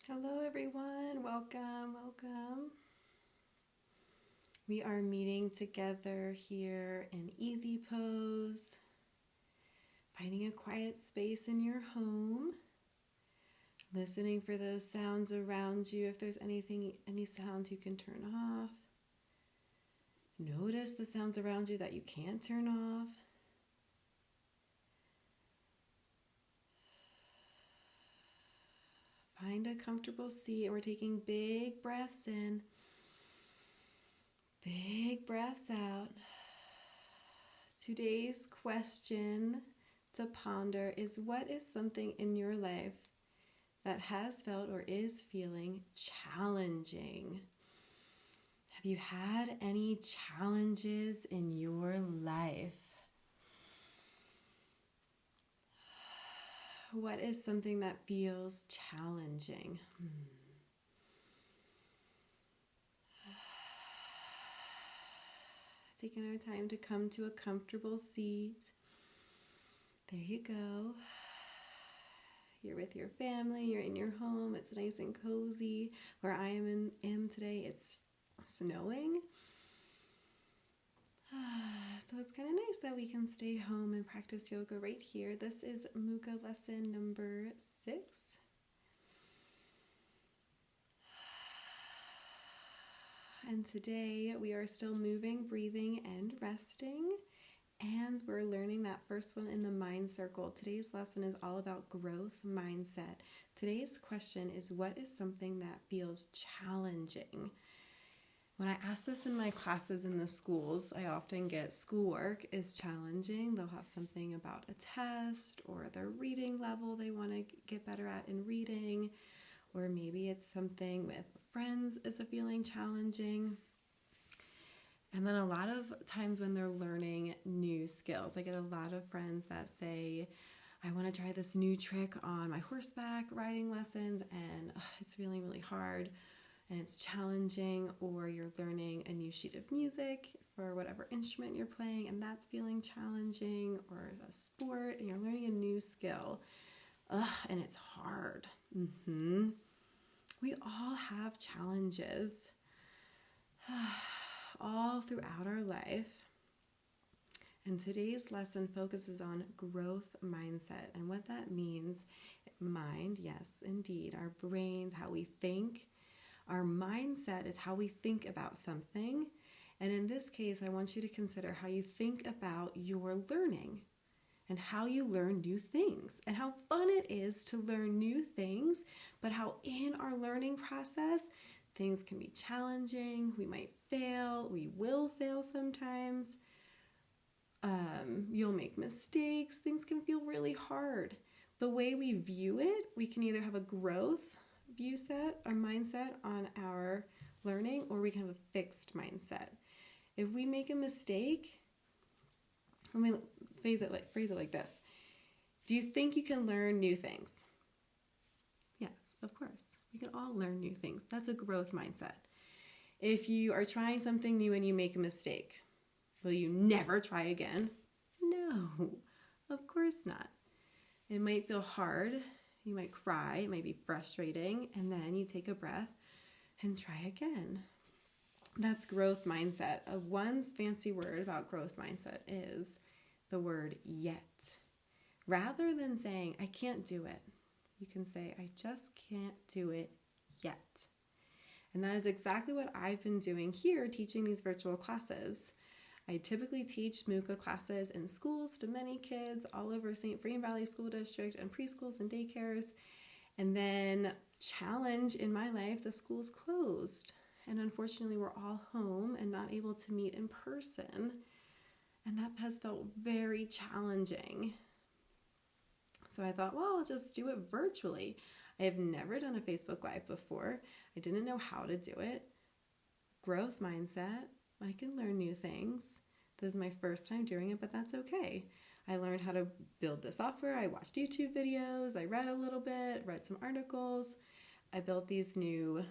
Hello, everyone. Welcome, welcome. We are meeting together here in easy pose, finding a quiet space in your home, listening for those sounds around you. If there's any sounds you can turn off, notice the sounds around you that you can't turn off. Find a comfortable seat, and we're taking big breaths in, big breaths out. Today's question to ponder is, what is something in your life that has felt or is feeling challenging? Have you had any challenges in your life? What is something that feels challenging? Taking our time to come to a comfortable seat. There you go. You're with your family, you're in your home, it's nice and cozy. Where I am today, it's snowing. So it's kind of nice that we can stay home and practice yoga right here. This is Mooka lesson number 6. And today we are still moving, breathing, and resting. And we're learning that first one in the mind circle. Today's lesson is all about growth mindset. Today's question is, what is something that feels challenging? When I ask this in my classes in the schools, I often get schoolwork is challenging. They'll have something about a test or their reading level they want to get better at in reading. Or maybe it's something with friends is a feeling challenging. And then a lot of times when they're learning new skills, I get a lot of friends that say, I want to try this new trick on my horseback riding lessons, and it's feeling really hard and it's challenging. Or you're learning a new sheet of music for whatever instrument you're playing, and that's feeling challenging. Or a sport, and you're learning a new skill, and it's hard. We all have challenges all throughout our life. And today's lesson focuses on growth mindset. And what that means, mind, yes, indeed, our brains, how we think. Our mindset is how we think about something. And in this case, I want you to consider how you think about your learning and how you learn new things and how fun it is to learn new things, but how in our learning process, things can be challenging. We might fail. We will fail sometimes. You'll make mistakes. Things can feel really hard. The way we view it, we can either have a growth view set or mindset on our learning, or we can have a fixed mindset. If we make a mistake, let me phrase it like this. Do you think you can learn new things? Yes, of course. We can all learn new things. That's a growth mindset. If you are trying something new and you make a mistake, will you never try again? No, of course not. It might feel hard. You might cry. It might be frustrating. And then you take a breath and try again. That's growth mindset. One fancy word about growth mindset is the word yet. Rather than saying, I can't do it, you can say, I just can't do it yet. And that is exactly what I've been doing here, teaching these virtual classes. I typically teach Mooka classes in schools to many kids all over St. Vrain Valley School District and preschools and daycares. And then challenge in my life, the school's closed. And unfortunately, we're all home and not able to meet in person. And that has felt very challenging. So I thought, well, I'll just do it virtually. I have never done a Facebook Live before. I didn't know how to do it. Growth mindset. I can learn new things. This is my first time doing it, but that's okay. I learned how to build the software. I watched YouTube videos. I read a little bit, read some articles. I built these new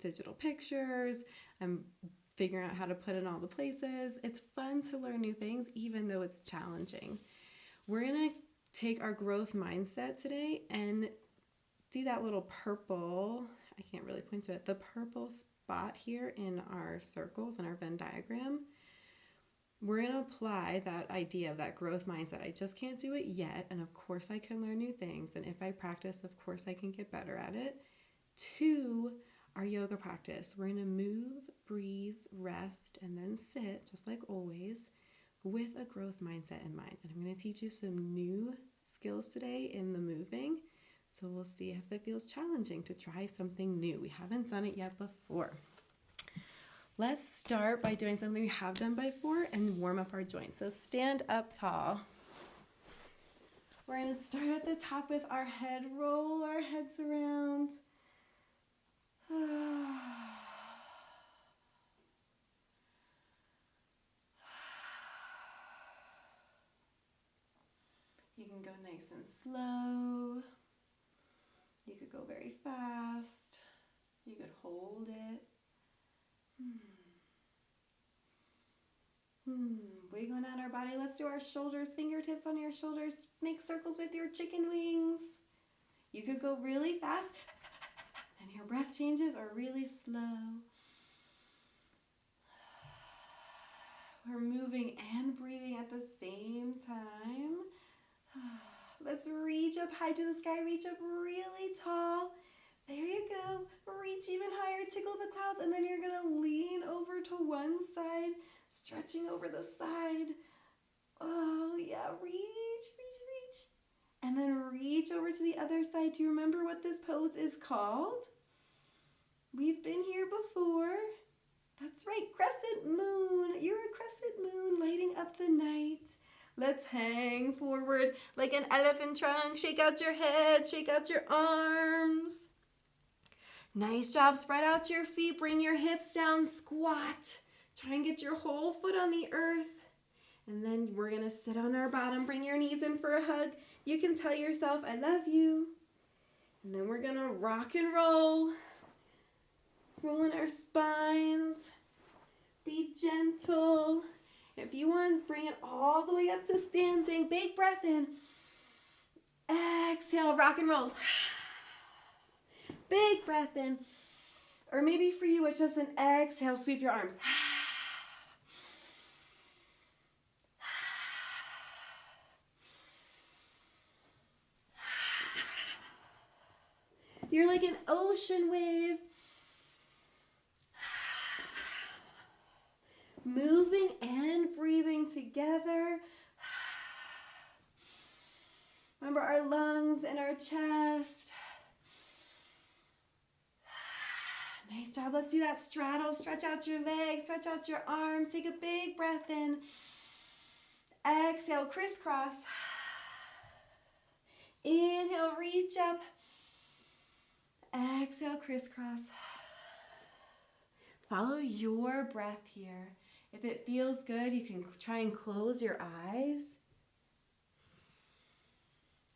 digital pictures. I'm figuring out how to put in all the places. It's fun to learn new things, even though it's challenging. We're going to take our growth mindset today and see that little purple, I can't really point to it, the purple spot here in our circles in our Venn diagram. We're going to apply that idea of that growth mindset. I just can't do it yet, and of course I can learn new things, and if I practice, of course I can get better at it, to our yoga practice. We're going to move, breathe, rest, and then sit, just like always, with a growth mindset in mind. And I'm going to teach you some new skills today in the moving. So we'll see if it feels challenging to try something new. We haven't done it yet before. Let's start by doing something we have done before and warm up our joints. So stand up tall. We're going to start at the top with our head. Roll our heads around. You can go nice and slow. You could go very fast. You could hold it. Wiggling out our body. Let's do our shoulders, fingertips on your shoulders. Make circles with your chicken wings. You could go really fast and your breath changes, or really slow. We're moving and breathing at the same time. Let's reach up high to the sky, reach up really tall. There you go. Reach even higher, tickle the clouds, and then you're going to lean over to one side, stretching over the side. Oh, yeah, reach. And then reach over to the other side. Do you remember what this pose is called? We've been here before. That's right, crescent moon. You're a crescent moon lighting up the night. Let's hang forward like an elephant trunk. Shake out your head, shake out your arms. Nice job. Spread out your feet. Bring your hips down. Squat. Try and get your whole foot on the earth. And then we're going to sit on our bottom. Bring your knees in for a hug. You can tell yourself, I love you. And then we're going to rock and roll. Rolling our spines. Be gentle. If you want, bring it all the way up to standing. Big breath in. Exhale, rock and roll. Big breath in. Or maybe for you, it's just an exhale, sweep your arms. You're like an ocean wave. Moving and breathing together. Remember our lungs and our chest. Nice job. Let's do that straddle. Stretch out your legs, stretch out your arms. Take a big breath in. Exhale, crisscross. Inhale, reach up. Exhale, crisscross. Follow your breath here. If it feels good, you can try and close your eyes.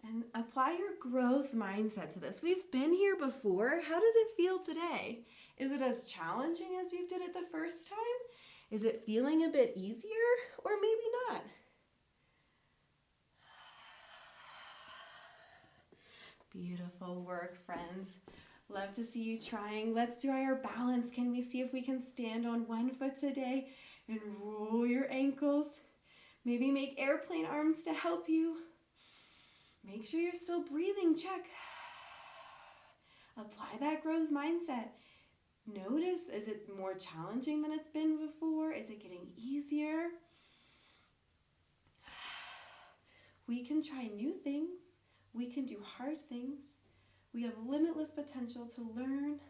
And apply your growth mindset to this. We've been here before. How does it feel today? Is it as challenging as you did it the first time? Is it feeling a bit easier? Or maybe not? Beautiful work, friends. Love to see you trying. Let's do our balance. Can we see if we can stand on one foot today and roll your ankles? Maybe make airplane arms to help you. Make sure you're still breathing. Check. Apply that growth mindset. Notice, is it more challenging than it's been before? Is it getting easier? We can try new things. We can do hard things. We have limitless potential to learn.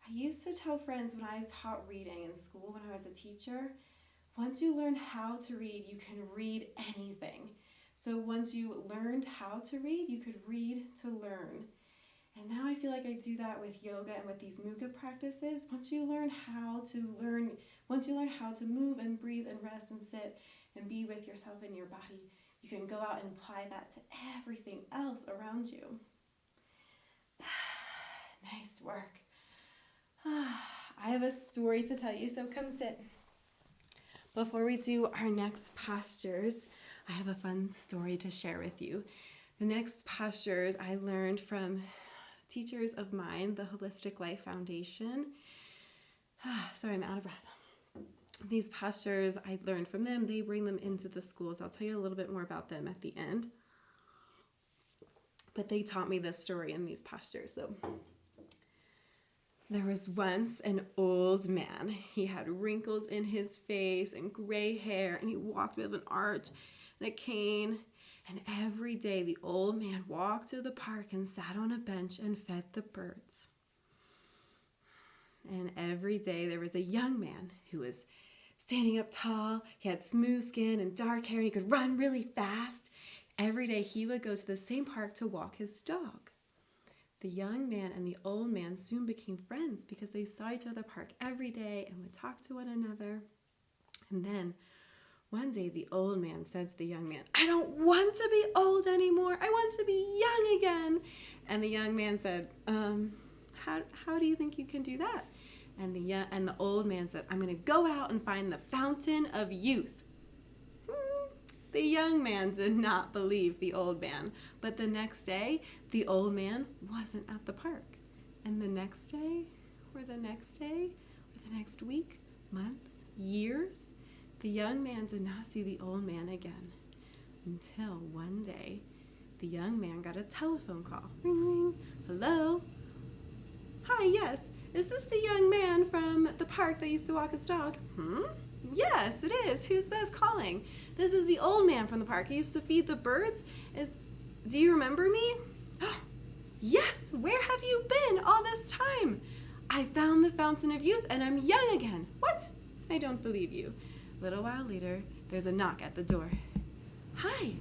I used to tell friends when I taught reading in school when I was a teacher, once you learn how to read, you can read anything. So once you learned how to read, you could read to learn. And now I feel like I do that with yoga and with these Mooka practices. Once you learn how to move and breathe and rest and sit and be with yourself and your body, you can go out and apply that to everything else around you. Nice work. I have a story to tell you, so come sit. Before we do our next postures, I have a fun story to share with you. The next postures I learned from teachers of mine, the Holistic Life Foundation. Sorry, I'm out of breath. These postures I learned from them. They bring them into the schools. I'll tell you a little bit more about them at the end. But they taught me this story in these postures. So there was once an old man. He had wrinkles in his face and gray hair, and he walked with an arch and a cane. And every day the old man walked to the park and sat on a bench and fed the birds. And every day there was a young man who was standing up tall. He had smooth skin and dark hair, and he could run really fast. Every day he would go to the same park to walk his dog. The young man and the old man soon became friends because they saw each other at the park every day and would talk to one another. And then one day the old man said to the young man, "I don't want to be old anymore. I want to be young again." And the young man said, how do you think you can do that? And the old man said, "I'm going to go out and find the fountain of youth." The young man did not believe the old man, but the next day, the old man wasn't at the park. And the next day, or the next day, or the next week, months, years, the young man did not see the old man again. Until one day, the young man got a telephone call. Ring, ring. "Hello? Hi, yes. Is this the young man from the park that used to walk his dog?" "Yes, it is. Who's this calling?" "This is the old man from the park. He used to feed the birds. Do you remember me?" "Yes, where have you been all this time?" "I found the fountain of youth and I'm young again." "What? I don't believe you." A little while later, there's a knock at the door. "Hi."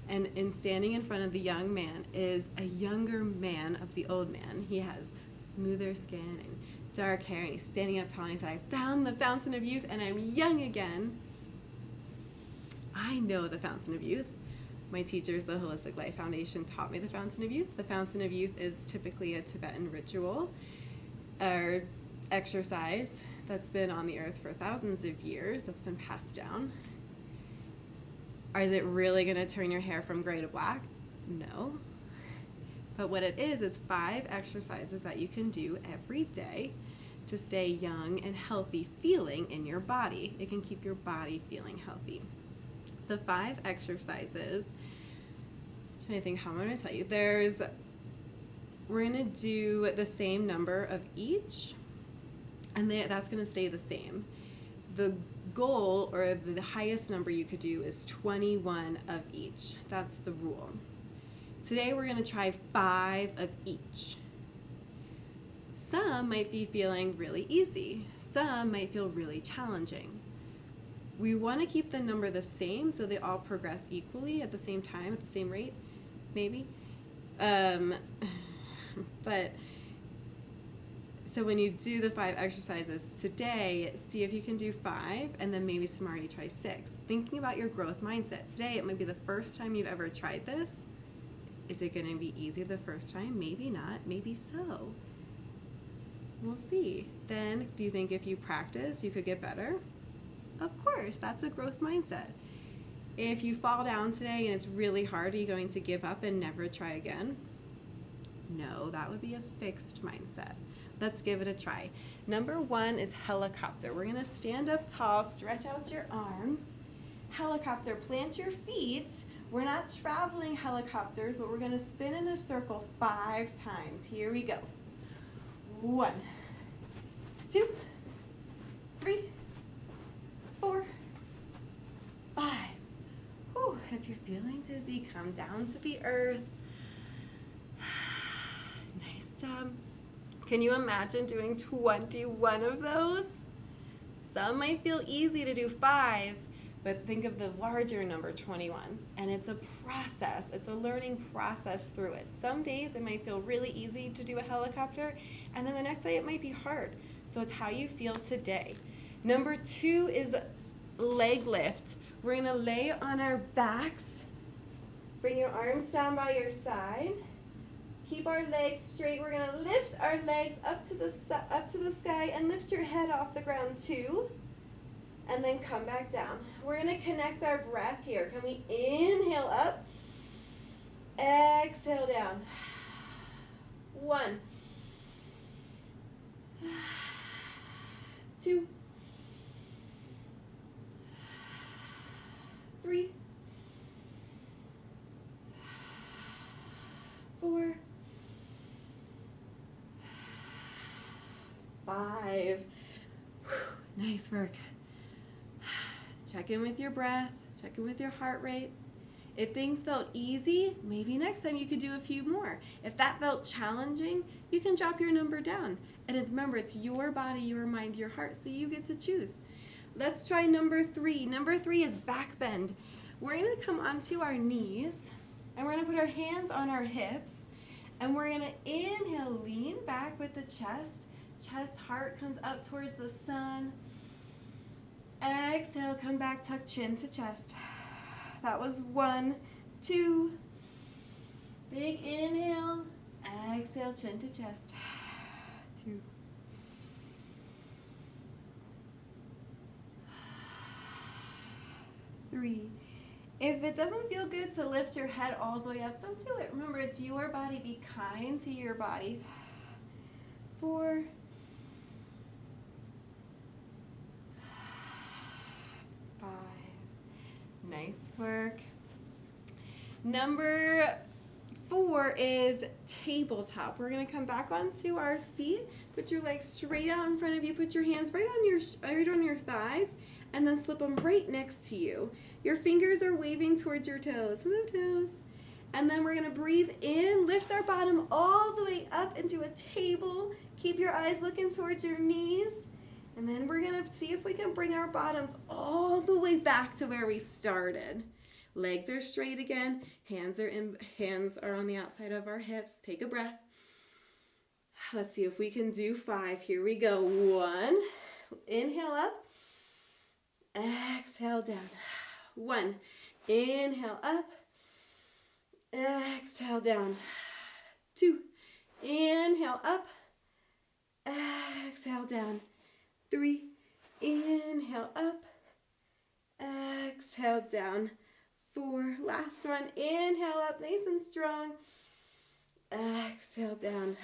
And standing in front of the young man is a younger man of the old man. He has smoother skin and dark hair, and he's standing up tall, and he said, "I found the fountain of youth and I'm young again." I know the fountain of youth. My teachers, the Holistic Life Foundation, taught me the fountain of youth. The fountain of youth is typically a Tibetan ritual or exercise that's been on the earth for thousands of years, that's been passed down. Is it really going to turn your hair from gray to black? No. But what it is 5 exercises that you can do every day to stay young and healthy feeling in your body. It can keep your body feeling healthy. The 5 exercises, I'm trying to think how I'm going to tell you. We're going to do the same number of each, and that's going to stay the same. The goal, or the highest number you could do, is 21 of each. That's the rule. Today we're going to try 5 of each. Some might be feeling really easy. Some might feel really challenging. We want to keep the number the same so they all progress equally at the same time, at the same rate, maybe. But so when you do the 5 exercises today, see if you can do 5, and then maybe tomorrow you try 6. Thinking about your growth mindset. Today it might be the first time you've ever tried this. Is it going to be easy the first time? Maybe not. Maybe so. We'll see. Then, do you think if you practice, you could get better? Of course, that's a growth mindset. If you fall down today and it's really hard, are you going to give up and never try again? No, that would be a fixed mindset. Let's give it a try. Number 1 is helicopter. We're going to stand up tall, stretch out your arms. Helicopter, plant your feet. We're not traveling helicopters, but we're going to spin in a circle 5 times. Here we go. 1, 2, 3, 4, 5. Whew, if you're feeling dizzy, come down to the earth. Nice job. Can you imagine doing 21 of those? Some might feel easy to do 5, but think of the larger number, 21. And it's a process. It's a learning process through it. Some days it might feel really easy to do a helicopter, and then the next day it might be hard. So it's how you feel today. Number 2 is leg lift. We're going to lay on our backs. Bring your arms down by your side. Keep our legs straight. We're going to lift our legs up to the sky and lift your head off the ground too. And then come back down. We're going to connect our breath here. Can we inhale up Exhale down. 1, 2, 3, 4, 5. Nice work. Check in with your breath. Check in with your heart rate. If things felt easy, maybe next time you could do a few more. If that felt challenging, you can drop your number down. And remember, it's your body, your mind, your heart, so you get to choose. Let's try number 3. Number 3 is back bend. We're going to come onto our knees, and we're going to put our hands on our hips, and we're going to inhale, lean back with the chest. Chest, heart comes up towards the sun. Exhale, come back, tuck chin to chest. That was 1, 2. Big inhale. Exhale, chin to chest. 2. 3. If it doesn't feel good to lift your head all the way up, don't do it. Remember, it's your body. Be kind to your body. 4. 5. Nice work. Number 4 is tabletop. We're going to come back onto our seat. Put your legs straight out in front of you. Put your hands right on your thighs, and then slip them right next to you. Your fingers are waving towards your toes. Hello, toes. And then we're going to breathe in, lift our bottom all the way up into a table. Keep your eyes looking towards your knees. And then we're going to see if we can bring our bottoms all the way back to where we started. Legs are straight again. Hands are on the outside of our hips. Take a breath. Let's see if we can do 5. Here we go. 1. Inhale up. Exhale down. 1. Inhale up. Exhale down. 2. Inhale up. Exhale down. 3. Inhale up. Exhale down. 4. Last one. Inhale up nice and strong. Exhale down.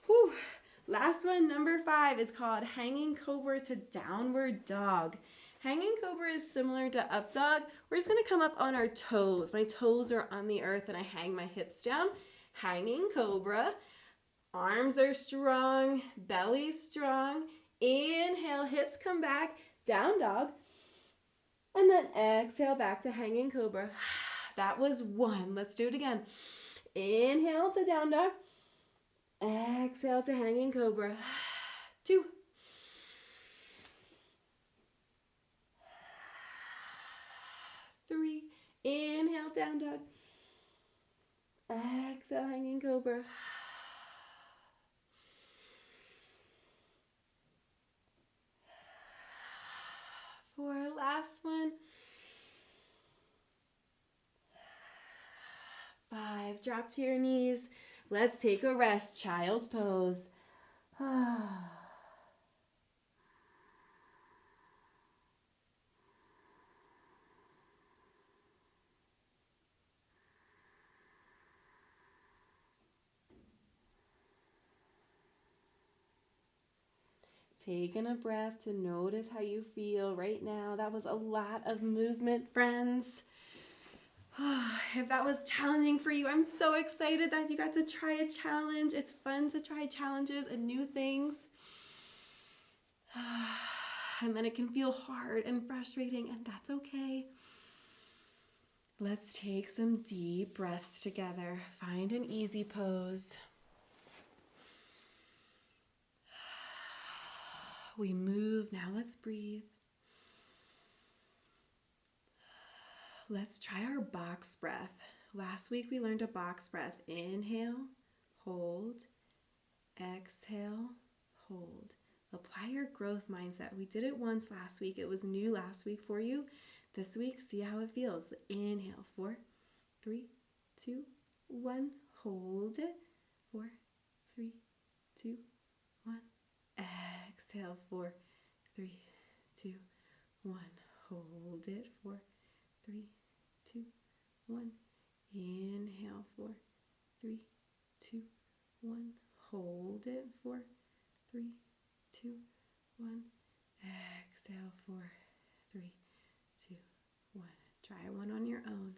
Whew. Last one, number 5, is called hanging cobra to downward dog. Hanging cobra is similar to up dog. We're just going to come up on our toes. My toes are on the earth and I hang my hips down. Hanging cobra. Arms are strong. Belly strong. Inhale, hips come back. Down dog. And then exhale back to hanging cobra. That was 1. Let's do it again. Inhale to down dog. Exhale to hanging cobra. 2. 3. Inhale, down dog. Exhale, hanging cobra. 4. Last one. 5. Drop to your knees. Let's take a rest. Child's pose. Taking a breath to notice how you feel right now. That was a lot of movement, friends. If that was challenging for you, I'm so excited that you got to try a challenge. It's fun to try challenges and new things. And then it can feel hard and frustrating, and that's okay. Let's take some deep breaths together. Find an easy pose. We move. Now let's breathe. Let's try our box breath. Last week we learned a box breath. Inhale, hold, exhale, hold. Apply your growth mindset. We did it once last week. It was new last week for you. This week, see how it feels. Inhale, 4, 3, 2, 1. Hold it. 4, 3, 2, 1. Exhale, 4, 3, 2, 1. Hold it. 4, 3, 2, 1. Inhale, 4, 3, 2, 1. Hold it, 4, 3, 2, 1. Exhale, 4, 3, 2, 1. Try one on your own.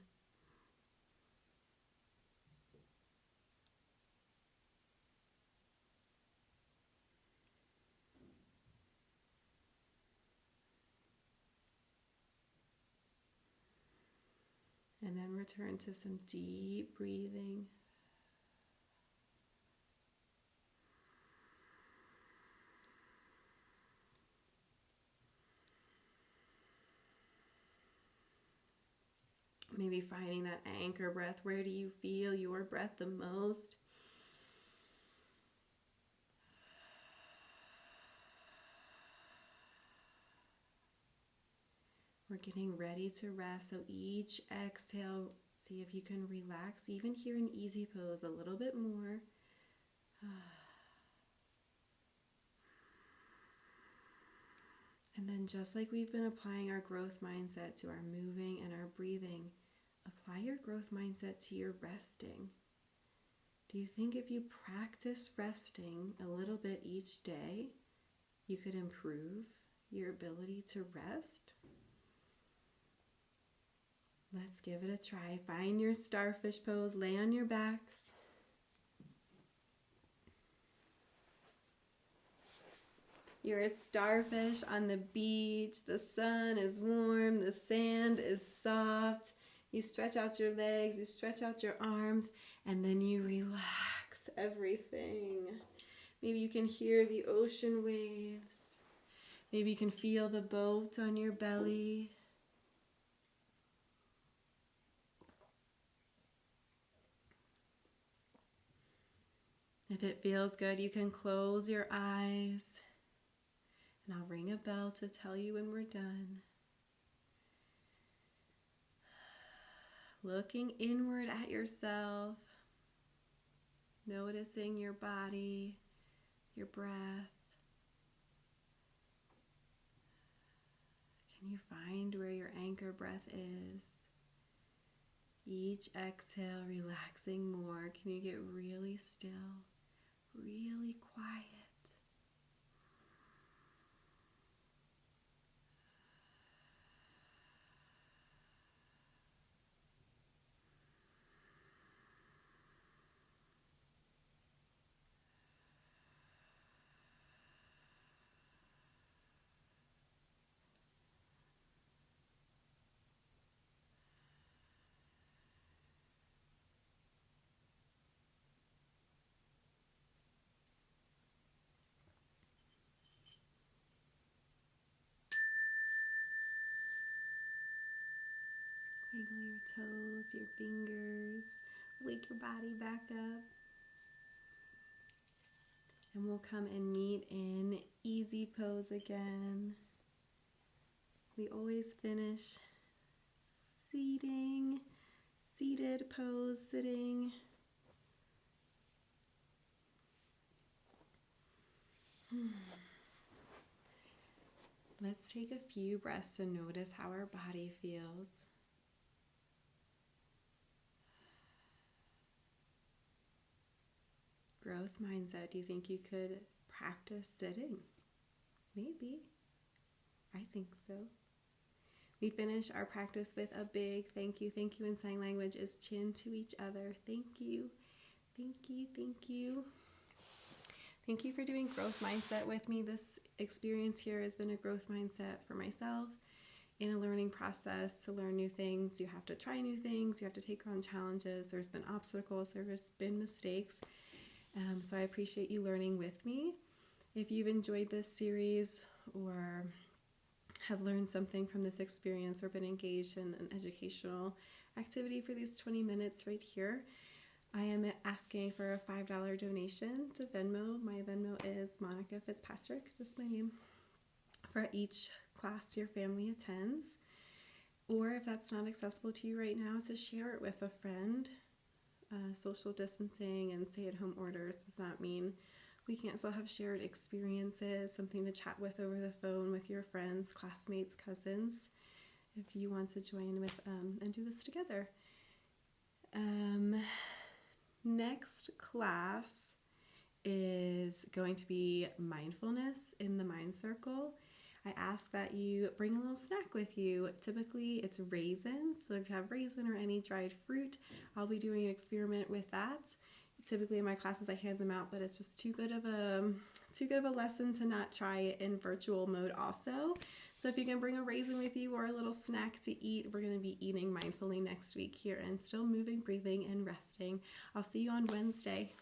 And then return to some deep breathing. Maybe finding that anchor breath. Where do you feel your breath the most? We're getting ready to rest. So each exhale, see if you can relax, even here in easy pose, a little bit more. And then just like we've been applying our growth mindset to our moving and our breathing, apply your growth mindset to your resting. Do you think if you practice resting a little bit each day, you could improve your ability to rest? Let's give it a try. Find your starfish pose, lay on your backs. You're a starfish on the beach. The sun is warm, the sand is soft. You stretch out your legs, you stretch out your arms, and then you relax everything. Maybe you can hear the ocean waves. Maybe you can feel the boat on your belly. If it feels good, you can close your eyes. And I'll ring a bell to tell you when we're done. Looking inward at yourself, noticing your body, your breath. Can you find where your anchor breath is? Each exhale, relaxing more. Can you get really still, really quiet? Wiggle your toes, your fingers. Wake your body back up. And we'll come and meet in easy pose again. We always finish seated pose, sitting. Let's take a few breaths to notice how our body feels. Growth mindset. Do you think you could practice sitting? Maybe. I think so. We finish our practice with a big thank you. Thank you in sign language is chin to each other. Thank you. Thank you. Thank you. Thank you for doing growth mindset with me. This experience here has been a growth mindset for myself. In a learning process, to learn new things, you have to try new things, you have to take on challenges. There's been obstacles, there's been mistakes. So I appreciate you learning with me. If you've enjoyed this series or have learned something from this experience or been engaged in an educational activity for these 20 minutes right here, I am asking for a $5 donation to Venmo. My Venmo is Monica Fitzpatrick, just my name, for each class your family attends. Or if that's not accessible to you right now, to share it with a friend. Social distancing and stay-at-home orders does not mean we can't still have shared experiences, something to chat with over the phone with your friends, classmates, cousins, if you want to join with and do this together. Um, Next class is going to be mindfulness in the mind circle. I ask that you bring a little snack with you. Typically, it's raisins. So if you have raisin or any dried fruit, I'll be doing an experiment with that. Typically in my classes I hand them out, but it's just too good of a lesson to not try it in virtual mode also. So if you can bring a raisin with you or a little snack to eat, we're going to be eating mindfully next week here and still moving, breathing, and resting. I'll see you on Wednesday.